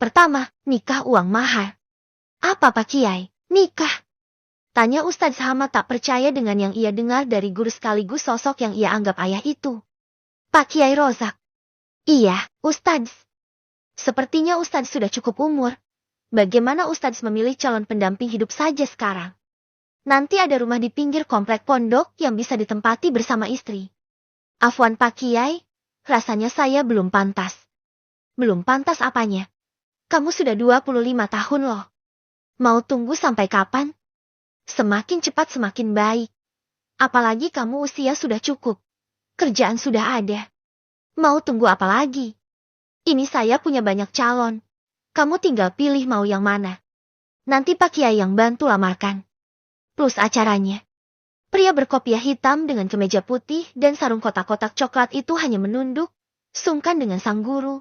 Pertama, nikah uang mahar. Apa Pak Kiai? Nikah? Tanya Ustadz Hamad tak percaya dengan yang ia dengar dari guru sekaligus sosok yang ia anggap ayah itu. Pak Kiai Rozak. Iya, Ustadz. Sepertinya Ustadz sudah cukup umur. Bagaimana Ustadz memilih calon pendamping hidup saja sekarang? Nanti ada rumah di pinggir komplek pondok yang bisa ditempati bersama istri. Afwan Pak Kiai, rasanya saya belum pantas. Belum pantas apanya? Kamu sudah 25 tahun loh. Mau tunggu sampai kapan? Semakin cepat semakin baik. Apalagi kamu usia sudah cukup. Kerjaan sudah ada. Mau tunggu apa lagi? Ini saya punya banyak calon. Kamu tinggal pilih mau yang mana. Nanti Pak Kiai yang bantu lamarkan. Plus acaranya. Pria berkopiah hitam dengan kemeja putih dan sarung kotak-kotak coklat itu hanya menunduk, sungkan dengan sang guru.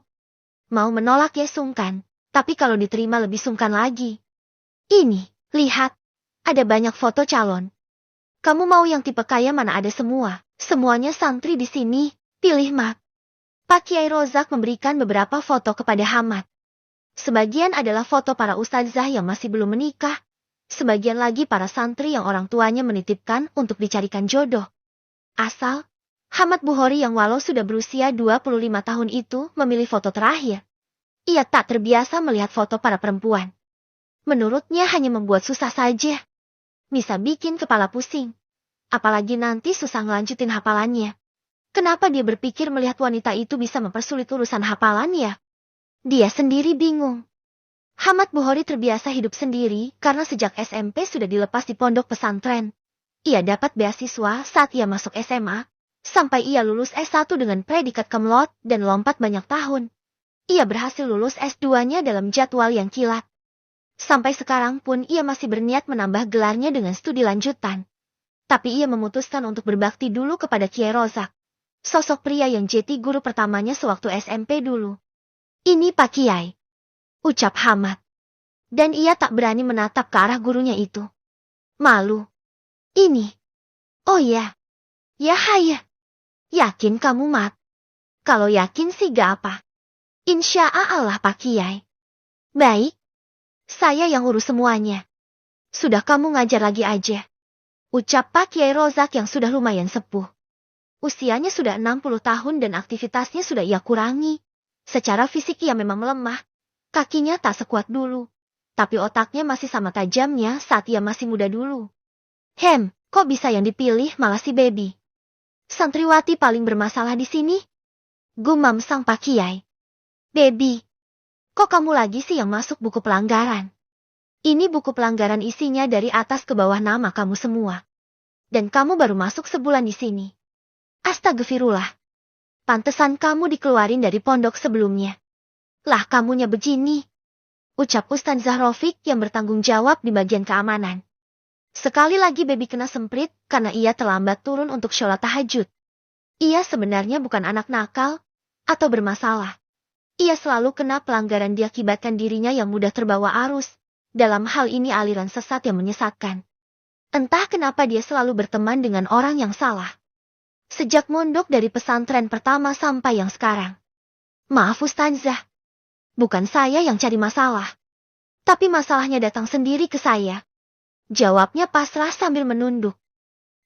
Mau menolak ya sungkan, tapi kalau diterima lebih sungkan lagi. Ini, lihat. Ada banyak foto calon. Kamu mau yang tipe kaya mana ada semua. Semuanya santri di sini. Pilih Mak. Pak Kiai Rozak memberikan beberapa foto kepada Hamad. Sebagian adalah foto para ustadzah yang masih belum menikah. Sebagian lagi para santri yang orang tuanya menitipkan untuk dicarikan jodoh. Asal, Hamad Buhori yang walau sudah berusia 25 tahun itu memilih foto terakhir. Ia tak terbiasa melihat foto para perempuan. Menurutnya hanya membuat susah saja. Bisa bikin kepala pusing. Apalagi nanti susah ngelanjutin hafalannya. Kenapa dia berpikir melihat wanita itu bisa mempersulit urusan hafalannya? Dia sendiri bingung. Hamad Buhori terbiasa hidup sendiri karena sejak SMP sudah dilepas di pondok pesantren. Ia dapat beasiswa saat ia masuk SMA, sampai ia lulus S1 dengan predikat kemlot dan lompat banyak tahun. Ia berhasil lulus S2-nya dalam jadwal yang kilat. Sampai sekarang pun ia masih berniat menambah gelarnya dengan studi lanjutan. Tapi ia memutuskan untuk berbakti dulu kepada Kiai Rozak. Sosok pria yang jadi guru pertamanya sewaktu SMP dulu. Ini Pak Kiai, ucap Hamad. Dan ia tak berani menatap ke arah gurunya itu. Malu. Ini. Oh ya. Ya haya. Yakin kamu Mat? Kalau yakin sih gak apa. Insya Allah Pak Kiai. Baik. Saya yang urus semuanya. Sudah kamu ngajar lagi aja. Ucap Pak Kiai Rozak yang sudah lumayan sepuh. Usianya sudah 60 tahun dan aktivitasnya sudah ia kurangi. Secara fisik ia memang melemah. Kakinya tak sekuat dulu. Tapi otaknya masih sama tajamnya saat ia masih muda dulu. Kok bisa yang dipilih malah si Baby? Santriwati paling bermasalah di sini? Gumam sang Pak Kiai. Baby, kok kamu lagi sih yang masuk buku pelanggaran? Ini buku pelanggaran isinya dari atas ke bawah nama kamu semua. Dan kamu baru masuk sebulan di sini. Astagfirullah. Pantesan kamu dikeluarin dari pondok sebelumnya. Lah kamunya begini. Ucap Ustadzah Rafiq yang bertanggung jawab di bagian keamanan. Sekali lagi Baby kena semprit karena ia terlambat turun untuk sholat tahajud. Ia sebenarnya bukan anak nakal atau bermasalah. Ia selalu kena pelanggaran diakibatkan dirinya yang mudah terbawa arus. Dalam hal ini aliran sesat yang menyesatkan. Entah kenapa dia selalu berteman dengan orang yang salah. Sejak mondok dari pesantren pertama sampai yang sekarang. Maaf Ustadzah. Bukan saya yang cari masalah. Tapi masalahnya datang sendiri ke saya. Jawabnya pasrah sambil menunduk.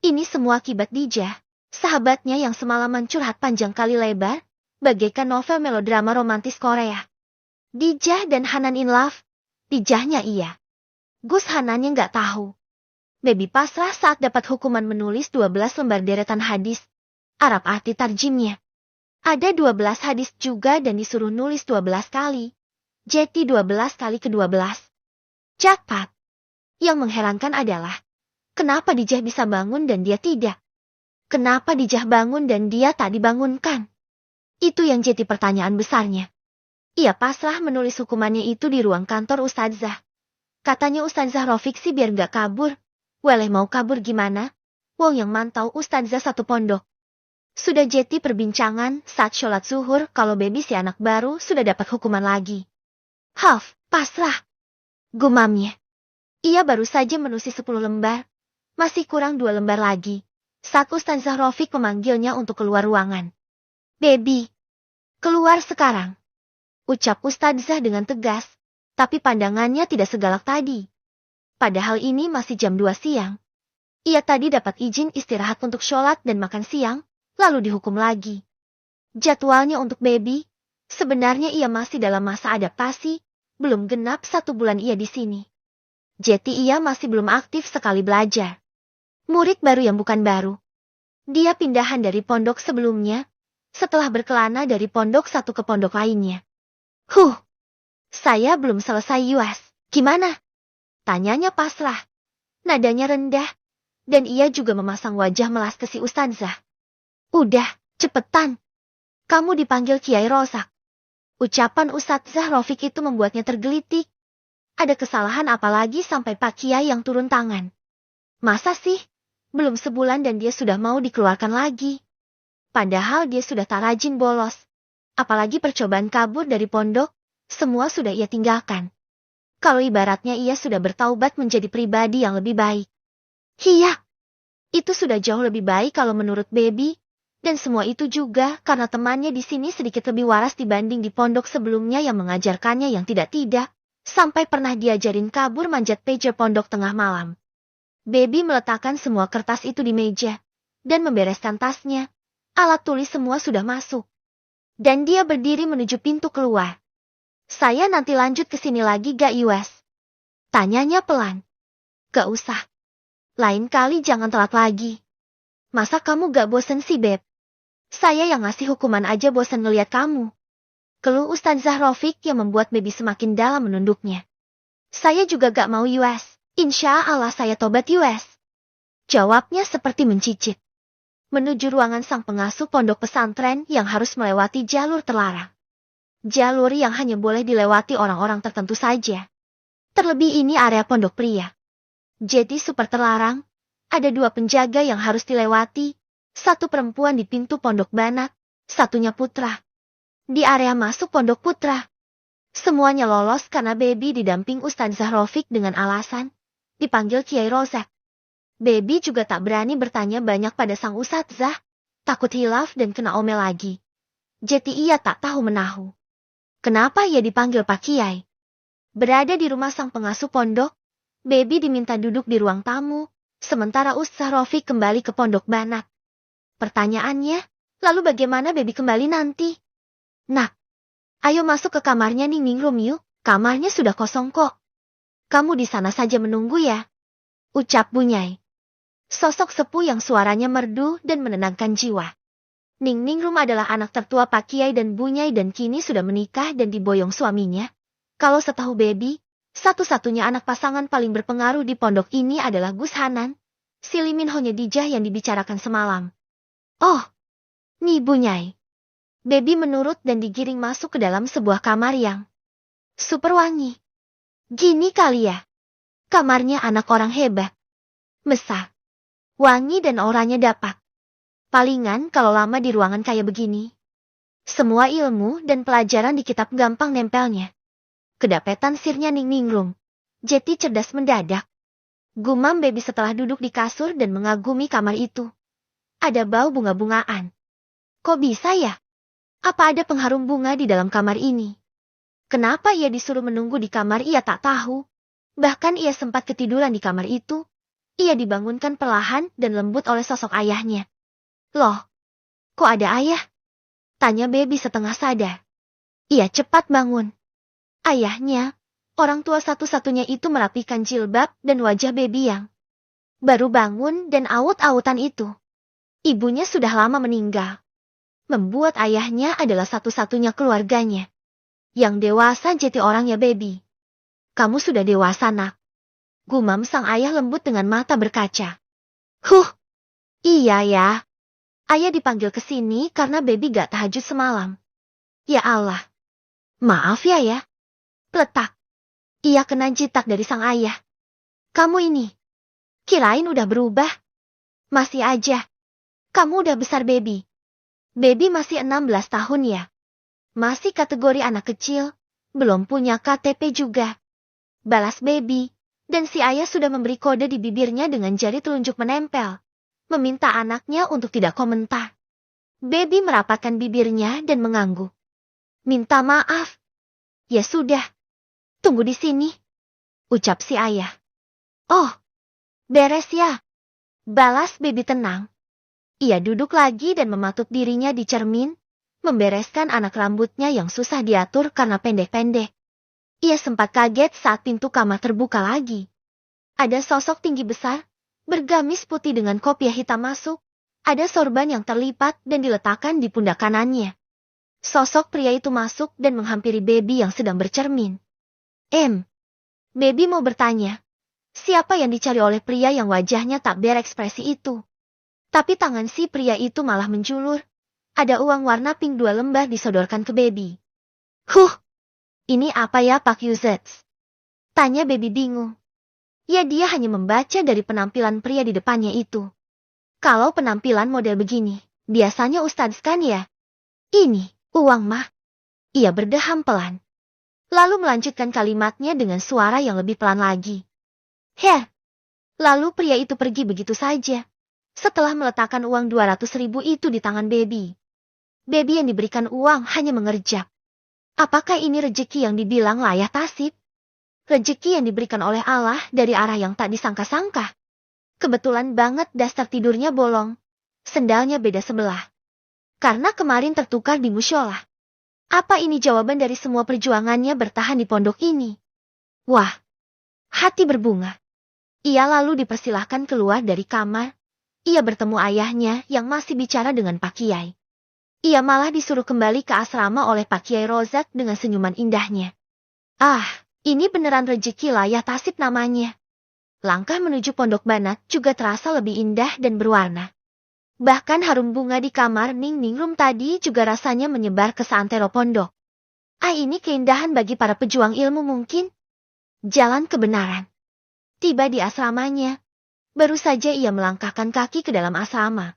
Ini semua akibat Dijah, sahabatnya yang semalaman curhat panjang kali lebar, bagaikan novel melodrama romantis Korea. Dijah dan Hanan in love. Dijahnya iya. Gus Hanannya nggak tahu. Baby pasrah saat dapat hukuman menulis 12 lembar deretan hadis. Arab arti tarjimnya. Ada 12 hadis juga dan disuruh nulis 12 kali. Jadi 12 kali ke-12. Jackpot. Yang mengherankan adalah, kenapa Dijah bisa bangun dan dia tidak? Kenapa Dijah bangun dan dia tak dibangunkan? Itu yang jadi pertanyaan besarnya. Ia pasrah menulis hukumannya itu di ruang kantor Ustadzah. Katanya Ustadzah Rafiq sih biar gak kabur. Weleh mau kabur gimana? Wong yang mantau Ustadzah satu pondok. Sudah jadi perbincangan saat sholat zuhur kalau Baby si anak baru sudah dapat hukuman lagi. Pasrah. Gumamnya. Ia baru saja menulis 10 lembar. Masih kurang 2 lembar lagi. Saat Ustadzah Rafiq memanggilnya untuk keluar ruangan. Baby. Keluar sekarang. Ucap Ustadzah dengan tegas, tapi pandangannya tidak segalak tadi. Padahal ini masih jam 2 siang. Ia tadi dapat izin istirahat untuk sholat dan makan siang, lalu dihukum lagi. Jadwalnya untuk baby, sebenarnya ia masih dalam masa adaptasi, belum genap 1 bulan ia di sini. Jadi ia masih belum aktif sekali belajar. Murid baru yang bukan baru. Dia pindahan dari pondok sebelumnya, setelah berkelana dari pondok satu ke pondok lainnya. Saya belum selesai UAS, gimana? Tanyanya pasrah. Nadanya rendah, dan ia juga memasang wajah melas ke si Ustadzah. Udah, cepetan. Kamu dipanggil Kiai Rozak. Ucapan Ustadzah Rofik itu membuatnya tergelitik. Ada kesalahan apalagi sampai Pak Kiai yang turun tangan. Masa sih? Belum sebulan dan dia sudah mau dikeluarkan lagi. Padahal dia sudah tak rajin bolos. Apalagi percobaan kabur dari pondok, semua sudah ia tinggalkan. Kalau ibaratnya ia sudah bertaubat menjadi pribadi yang lebih baik. Iya, itu sudah jauh lebih baik kalau menurut baby. Dan semua itu juga karena temannya di sini sedikit lebih waras dibanding di pondok sebelumnya yang mengajarkannya yang tidak-tidak. Sampai pernah diajarin kabur manjat pager pondok tengah malam. Baby meletakkan semua kertas itu di meja, dan membereskan tasnya. Alat tulis semua sudah masuk. Dan dia berdiri menuju pintu keluar. Saya nanti lanjut ke sini lagi gak Iwas? Tanyanya pelan. Gak usah. Lain kali jangan telat lagi. Masa kamu gak bosen sih Beb? Saya yang ngasih hukuman aja bosen ngeliat kamu. Keluh Ustadzah Rofik yang membuat Baby semakin dalam menunduknya. Saya juga gak mau Iwas. Insya Allah saya tobat US. Jawabnya seperti mencicit. Menuju ruangan sang pengasuh pondok pesantren yang harus melewati jalur terlarang. Jalur yang hanya boleh dilewati orang-orang tertentu saja. Terlebih ini area pondok pria. Jadi super terlarang, ada 2 penjaga yang harus dilewati, 1 perempuan di pintu pondok Banak, 1-nya putra. Di area masuk pondok putra. Semuanya lolos karena Baby didamping Ustadzah Rofik dengan alasan dipanggil Kiai Rozak. Baby juga tak berani bertanya banyak pada sang Ustadzah, takut hilaf dan kena omel lagi. Jadi ia tak tahu menahu. Kenapa ia dipanggil Pak Kiai? Berada di rumah sang pengasuh pondok, Baby diminta duduk di ruang tamu, sementara Ustadzah Rofik kembali ke pondok Banak. Pertanyaannya, lalu bagaimana Baby kembali nanti? Nak, ayo masuk ke kamarnya Ningning Room yuk, kamarnya sudah kosong kok. Kamu di sana saja menunggu ya, ucap Bunyai. Sosok sepuh yang suaranya merdu dan menenangkan jiwa. Ningning Room adalah anak tertua Pak Kiai dan Bunyai dan kini sudah menikah dan diboyong suaminya. Kalau setahu Baby, satu-satunya anak pasangan paling berpengaruh di pondok ini adalah Gus Hanan, si Limin Honyedijah yang dibicarakan semalam. Oh, nih Bunyai. Baby menurut dan digiring masuk ke dalam sebuah kamar yang super wangi. Gini kali ya. Kamarnya anak orang hebat. Mesah. Wangi dan auranya dapat. Palingan kalau lama di ruangan kayak begini. Semua ilmu dan pelajaran di kitab gampang nempelnya. Kedapetan sirnya Ningning Room. Jeti cerdas mendadak. Gumam Baby setelah duduk di kasur dan mengagumi kamar itu. Ada bau bunga-bungaan. Kok bisa ya? Apa ada pengharum bunga di dalam kamar ini? Kenapa ia disuruh menunggu di kamar ia tak tahu. Bahkan ia sempat ketiduran di kamar itu. Ia dibangunkan perlahan dan lembut oleh sosok ayahnya. Loh, kok ada ayah? Tanya Baby setengah sadar. Ia cepat bangun. Ayahnya, orang tua satu-satunya itu merapikan jilbab dan wajah Baby yang baru bangun dan aut-autan itu. Ibunya sudah lama meninggal. Membuat ayahnya adalah satu-satunya keluarganya. Yang dewasa jadi orangnya Baby. Kamu sudah dewasa nak. Gumam sang ayah lembut dengan mata berkaca. Iya ya. Ayah dipanggil ke sini karena Baby gak tahajud semalam. Ya Allah. Maaf ya. Peletak. Ia kena jitak dari sang ayah. Kamu ini. Kirain udah berubah. Masih aja. Kamu udah besar Baby. Baby masih 16 tahun ya. Masih kategori anak kecil, belum punya KTP juga. Balas Baby, dan si ayah sudah memberi kode di bibirnya dengan jari telunjuk menempel. Meminta anaknya untuk tidak komentar. Baby merapatkan bibirnya dan mengangguk. Minta maaf, Ya sudah, tunggu di sini, ucap si ayah. Oh, beres ya, balas Baby tenang. Ia duduk lagi dan mematuk dirinya di cermin, membereskan anak rambutnya yang susah diatur karena pendek-pendek. Ia sempat kaget saat pintu kamar terbuka lagi. Ada sosok tinggi besar, bergamis putih dengan kopiah hitam masuk. Ada sorban yang terlipat dan diletakkan di pundak kanannya. Sosok pria itu masuk dan menghampiri Baby yang sedang bercermin. Baby mau bertanya, siapa yang dicari oleh pria yang wajahnya tak berekspresi itu? Tapi tangan si pria itu malah menjulur. Ada uang warna pink 2 lembar disodorkan ke Baby. Ini apa ya Pak Yuzets? Tanya Baby bingung. Ya dia hanya membaca dari penampilan pria di depannya itu. Kalau penampilan model begini, biasanya Ustadz kan ya? Ini, uang mah. Ia berdeham pelan. Lalu melanjutkan kalimatnya dengan suara yang lebih pelan lagi. Lalu pria itu pergi begitu saja. Setelah meletakkan uang 200.000 itu di tangan Baby. Baby yang diberikan uang hanya mengerjak. Apakah ini rejeki yang dibilang layak tasib? Rejeki yang diberikan oleh Allah dari arah yang tak disangka-sangka. Kebetulan banget daster tidurnya bolong. Sendalnya beda sebelah. Karena kemarin tertukar di musyola. Apa ini jawaban dari semua perjuangannya bertahan di pondok ini? Wah, hati berbunga. Ia lalu dipersilahkan keluar dari kamar. Ia bertemu ayahnya yang masih bicara dengan Pak Kiai. Ia malah disuruh kembali ke asrama oleh Pak Kiai Rozak dengan senyuman indahnya. Ini beneran rejeki layak tasib namanya. Langkah menuju pondok Banat juga terasa lebih indah dan berwarna. Bahkan harum bunga di kamar Ning Ningrum tadi juga rasanya menyebar ke seantero pondok. Ini keindahan bagi para pejuang ilmu mungkin. Jalan kebenaran. Tiba di asramanya. Baru saja ia melangkahkan kaki ke dalam asrama.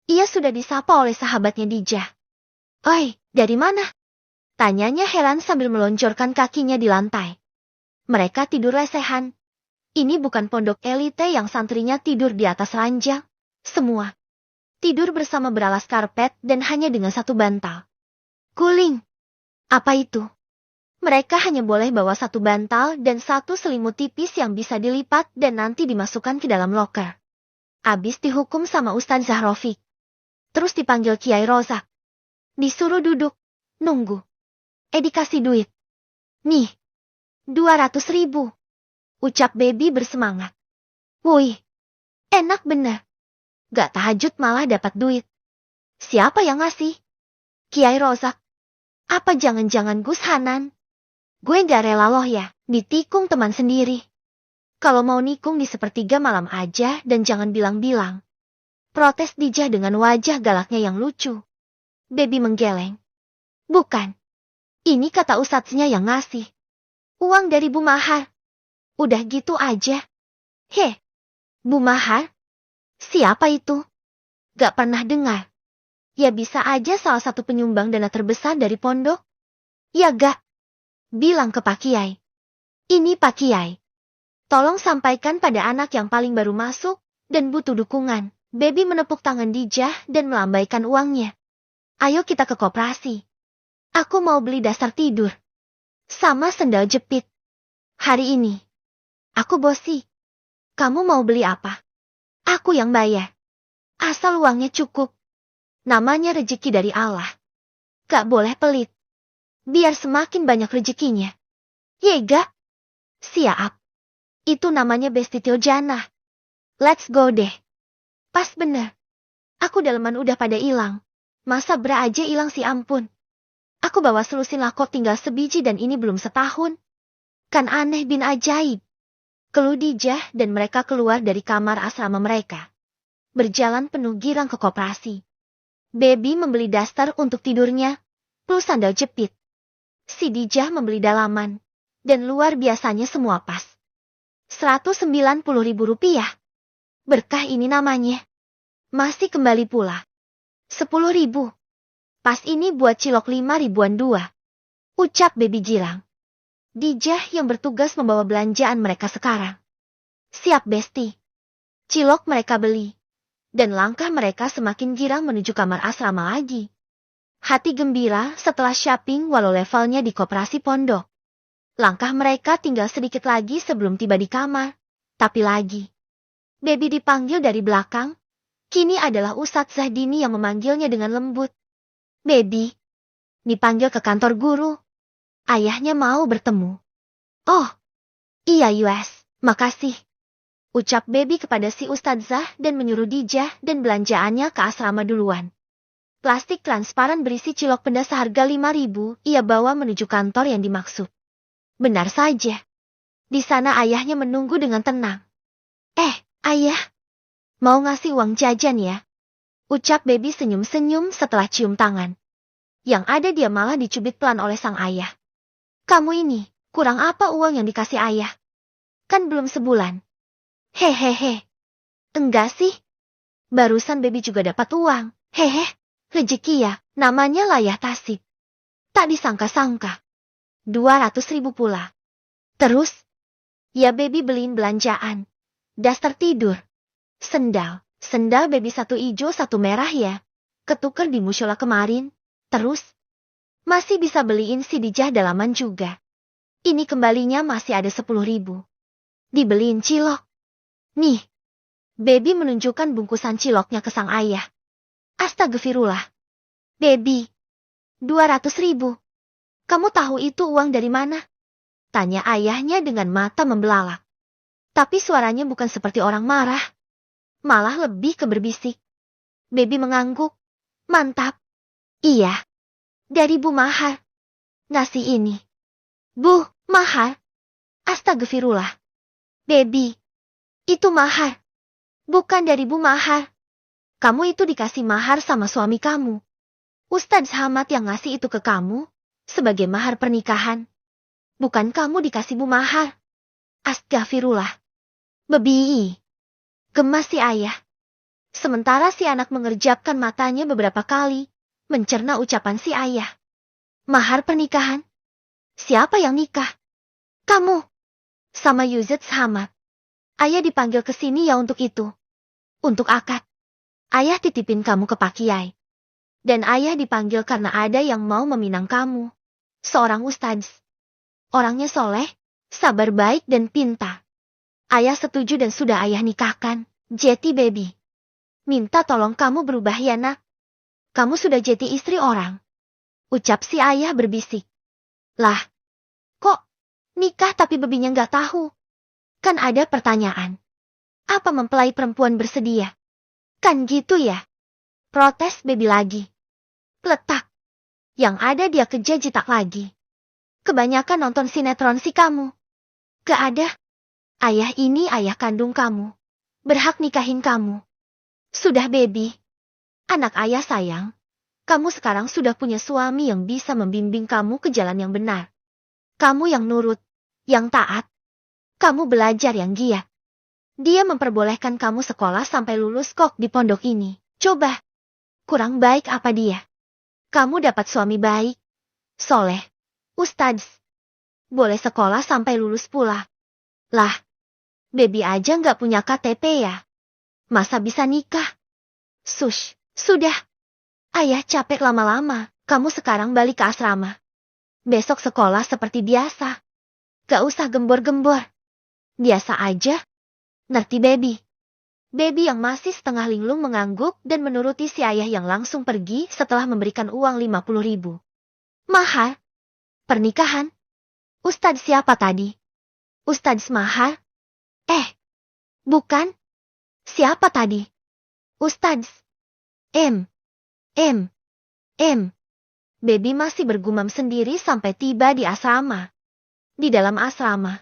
Ia sudah disapa oleh sahabatnya Dijah. Oi, dari mana? Tanyanya heran sambil meloncorkan kakinya di lantai. Mereka tidur lesehan. Ini bukan pondok elite yang santrinya tidur di atas ranjang. Semua tidur bersama beralas karpet dan hanya dengan satu bantal. Guling. Apa itu? Mereka hanya boleh bawa satu bantal dan satu selimut tipis yang bisa dilipat dan nanti dimasukkan ke dalam loker. Abis dihukum sama Ustadz Zahrofiq. Terus dipanggil Kiai Rozak. Disuruh duduk, nunggu. Dikasih duit. Nih, 200.000. Ucap Baby bersemangat. Woi, enak bener. Gak tahajud malah dapat duit. Siapa yang ngasih? Kiai Rozak. Apa jangan-jangan Gus Hanan? Gue gak rela loh ya, ditikung teman sendiri. Kalau mau nikung di sepertiga malam aja dan jangan bilang-bilang. Protes Dijah dengan wajah galaknya yang lucu. Baby menggeleng. Bukan. Ini kata ustadznya yang ngasih. Uang dari Bu Mahar. Udah gitu aja. Bu Mahar? Siapa itu? Gak pernah dengar. Ya bisa aja salah satu penyumbang dana terbesar dari pondok. Ya gak? Bilang ke Pak Kiai. Ini Pak Kiai. Tolong sampaikan pada anak yang paling baru masuk dan butuh dukungan. Baby menepuk tangan Dijah dan melambaikan uangnya. Ayo kita ke koperasi. Aku mau beli dasar tidur. Sama sendal jepit. Hari ini. Aku bosi. Kamu mau beli apa? Aku yang bayar. Asal uangnya cukup. Namanya rezeki dari Allah. Gak boleh pelit. Biar semakin banyak rezekinya. Yega? Siap. Itu namanya Bestitio Janah. Let's go deh. Pas bener. Aku daleman udah pada hilang. Masa bra aja hilang sih ampun. Aku bawa selusin lakot tinggal sebiji dan ini belum setahun. Kan aneh bin ajaib. Keluh Dijah dan mereka keluar dari kamar asrama mereka. Berjalan penuh girang ke koperasi. Baby membeli daster untuk tidurnya, plus sandal jepit. Si Dijah membeli dalaman, dan luar biasanya semua pas. 190.000 rupiah. Berkah ini namanya. Masih kembali pula. 10.000. Pas ini buat cilok 5 ribuan 2. Ucap Baby girang. Dijah yang bertugas membawa belanjaan mereka sekarang. Siap Besti. Cilok mereka beli. Dan langkah mereka semakin girang menuju kamar asrama lagi. hati gembira setelah shopping walau levelnya di koperasi pondok. Langkah mereka tinggal sedikit lagi sebelum tiba di kamar. Tapi lagi. Baby dipanggil dari belakang. Kini adalah Ustadz Zahdini yang memanggilnya dengan lembut. Baby. Dipanggil ke kantor guru. Ayahnya mau bertemu. Oh. Iya US, makasih. Ucap Baby kepada si Ustadzah dan menyuruh Dijah dan belanjaannya ke asrama duluan. Plastik transparan berisi cilok pedas seharga 5.000 ia bawa menuju kantor yang dimaksud. Benar saja. Di sana ayahnya menunggu dengan tenang. Ayah. Mau ngasih uang jajan ya? Ucap Baby senyum-senyum setelah cium tangan. Yang ada dia malah dicubit pelan oleh sang ayah. Kamu ini, kurang apa uang yang dikasih ayah? Kan belum sebulan. Hehehe. Enggak sih. Barusan Baby juga dapat uang. Hehe. Rezeki ya, namanya layah tasib. Tak disangka-sangka. 200.000 pula. Terus? Ya Baby beliin belanjaan. Daster tidur. Sendal Baby satu ijo satu merah ya. Ketuker di musyola kemarin. Terus? Masih bisa beliin si Dijah dalaman juga. Ini kembalinya masih ada 10.000. Dibeliin cilok. Nih. Baby menunjukkan bungkusan ciloknya ke sang ayah. Astagfirullah. Baby. 200.000. Kamu tahu itu uang dari mana? Tanya ayahnya dengan mata membelalak. Tapi suaranya bukan seperti orang marah. Malah lebih ke berbisik. Baby mengangguk. Mantap. Iya. Dari Bu Mahar. Ngasih ini. Bu, Mahar. Astagfirullah. Baby. Itu mahar. Bukan dari Bu Mahar. Kamu itu dikasih mahar sama suami kamu. Ustadz Hamad yang ngasih itu ke kamu. Sebagai mahar pernikahan. Bukan kamu dikasih Bu Mahar. Astagfirullah. Bebii. Gemas si ayah. Sementara si anak mengerjapkan matanya beberapa kali. Mencerna ucapan si ayah. Mahar pernikahan? Siapa yang nikah? Kamu. Sama Ustadz Hamad. Ayah dipanggil ke sini ya untuk itu. Untuk akad. Ayah titipin kamu ke Pak Kiai. Dan ayah dipanggil karena ada yang mau meminang kamu. Seorang ustadz. Orangnya soleh, sabar baik dan pintar. Ayah setuju dan sudah ayah nikahkan. Jeti Baby. Minta tolong kamu berubah ya nak. Kamu sudah jadi istri orang. Ucap si ayah berbisik. Lah. Kok nikah tapi bebinya nggak tahu? Kan ada pertanyaan. Apa mempelai perempuan bersedia? Kan gitu ya? Protes Baby lagi. Peletak. Yang ada dia kejajitak lagi. Kebanyakan nonton sinetron si kamu. Gak ada. Ayah ini ayah kandung kamu. Berhak nikahin kamu. Sudah Baby. Anak ayah sayang. Kamu sekarang sudah punya suami yang bisa membimbing kamu ke jalan yang benar. Kamu yang nurut. Yang taat. Kamu belajar yang giat. Dia memperbolehkan kamu sekolah sampai lulus kok di pondok ini. Coba. Kurang baik apa dia? Kamu dapat suami baik. Soleh. Ustadz. Boleh sekolah sampai lulus pula. Lah. Baby aja nggak punya KTP ya? Masa bisa nikah? Sudah. Ayah capek lama-lama. Kamu sekarang balik ke asrama. Besok sekolah seperti biasa. Gak usah gembor-gembor. Biasa aja. Ngerti Baby? Baby yang masih setengah linglung mengangguk dan menuruti si ayah yang langsung pergi setelah memberikan uang 50.000. Mahar? Pernikahan? Ustadz siapa tadi? Ustadz Mahar? Bukan. Siapa tadi? Ustadz. Baby masih bergumam sendiri sampai tiba di asrama. Di dalam asrama.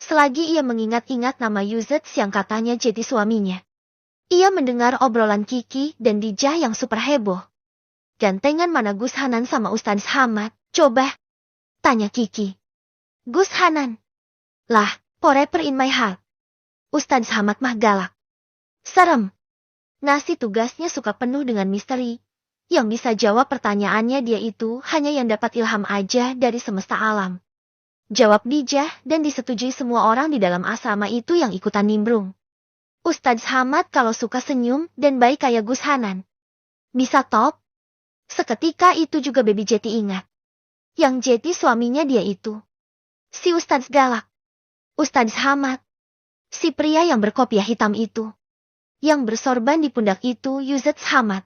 Selagi ia mengingat-ingat nama Ustadz yang katanya jadi suaminya. Ia mendengar obrolan Kiki dan Dijah yang super heboh. Gantengan mana Gus Hanan sama Ustadz Hamad? Coba. Tanya Kiki. Gus Hanan. Lah, forever in my heart. Ustadz Hamad mah galak. Serem. Ngasih tugasnya suka penuh dengan misteri. Yang bisa jawab pertanyaannya dia itu hanya yang dapat ilham aja dari semesta alam. Jawab Dijah dan disetujui semua orang di dalam asrama itu yang ikutan nimbrung. Ustadz Hamad kalau suka senyum dan baik kayak Gus Hanan. Bisa top? Seketika itu juga Baby Jeti ingat. Yang Jeti suaminya dia itu. Si Ustadz galak. Ustadz Hamad. Si pria yang berkopiah hitam itu. Yang bersorban di pundak itu Ustadz Hamad.